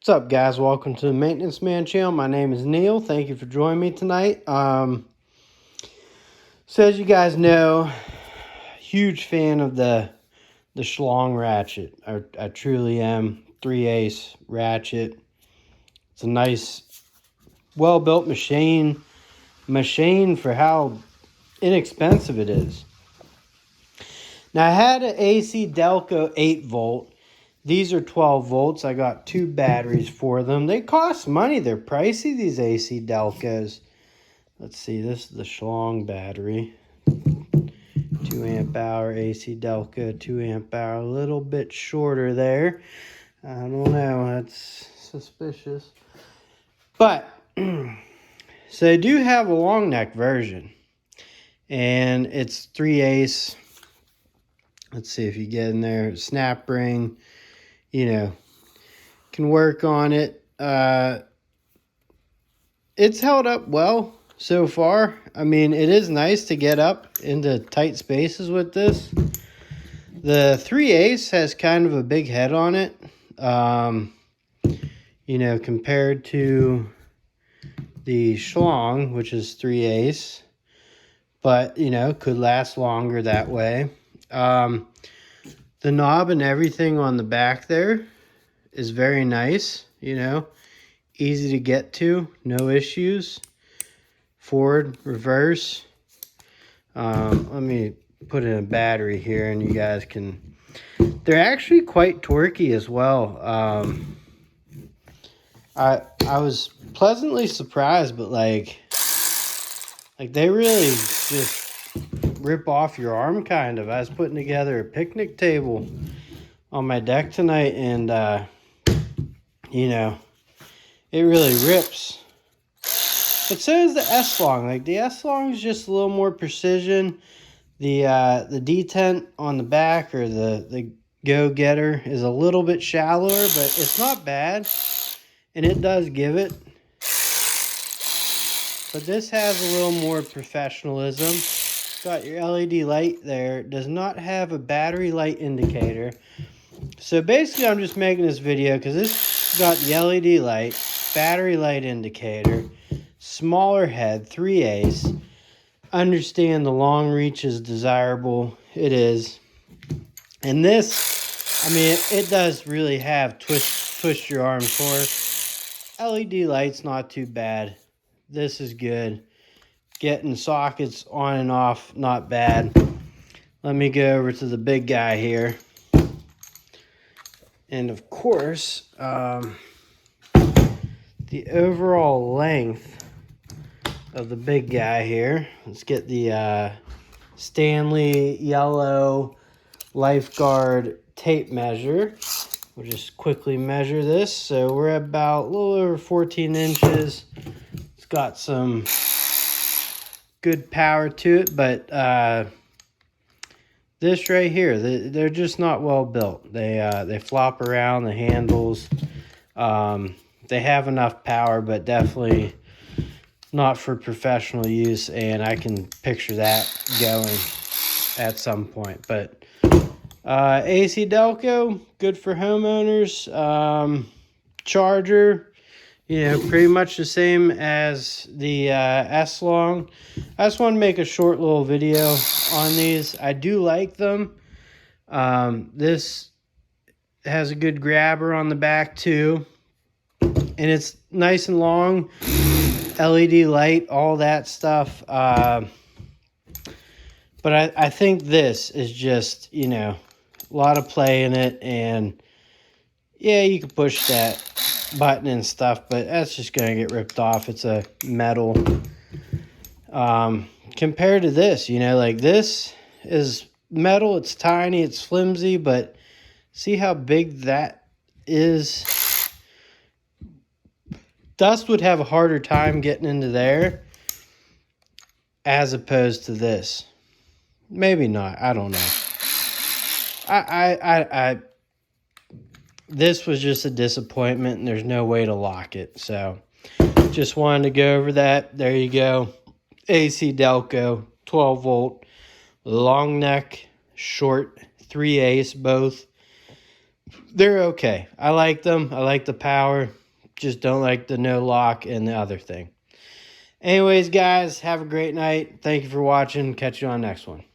What's up, guys? Welcome to the Maintenance Man channel. My name is Neil. Thank you for joining me tonight. So as you guys know, huge fan of the schlong ratchet. I truly am. 3/8 ratchet. It's a nice, well-built machine for how inexpensive it is. Now I had an AC Delco 8-volt. These are 12 volts. I got 2 batteries for them. They cost money. They're pricey, these AC Delcos. Let's see, this is the schlong battery. 2 amp hour AC Delco, 2 amp hour. A little bit shorter there. I don't know, that's suspicious. But, so they do have a long neck version. And it's 3/8. Let's see if you get in there. Snap ring. You know, can work on it. It's held up well so far. I mean, it is nice to get up into tight spaces with this. The 3/8 has kind of a big head on it, you know, compared to the schlong, which is 3/8, but, you know, could last longer that way. The knob and everything on the back there is very nice, you know, easy to get to, no issues. Forward, reverse. Let me put in a battery here and you guys can, they're actually quite torquey as well. I was pleasantly surprised, but like they really just rip off your arm kind of. I was putting together a picnic table on my deck tonight and you know, it really rips. But so is the S-Long. Like the S-Long is just a little more precision. The detent on the back, or the go-getter, is a little bit shallower, but it's not bad. And it does give it. But this has a little more professionalism. Got your LED light there. It does not have a battery light indicator. So basically I'm just making this video because this got the LED light, battery light indicator, smaller head, 3/8. Understand the long reach is desirable. It is. And this, I mean, it does really have twist your arm torque. LED light's not too bad. This is good. Getting sockets on and off, not bad. Let me go over to the big guy here. And of course, the overall length of the big guy here. Let's get the Stanley yellow lifeguard tape measure. We'll just quickly measure this. So we're about a little over 14 inches. It's got some good power to it, but this right here, they're just not well built. They flop around the handles. They have enough power, but definitely not for professional use, and I can picture that going at some point. But AC Delco, good for homeowners. Charger, you know, pretty much the same as the S-Long. I just want to make a short little video on these. I do like them. This has a good grabber on the back too. And it's nice and long. LED light, all that stuff. But I think this is just, you know, a lot of play in it. And yeah, you can push that button and stuff, but that's just going to get ripped off. It's a metal. Compared to this, you know, like this is metal. It's tiny, it's flimsy, but see how big that is? Dust would have a harder time getting into there as opposed to this. Maybe not. I don't know. This was just a disappointment, and there's no way to lock it. So just wanted to go over that. There you go. AC Delco, 12 volt, long neck, short, 3/8 both. they're okay. I like them. I like the power. Just don't like the no lock and the other thing. Anyways, guys, have a great night. Thank you for watching. Catch you on the next one.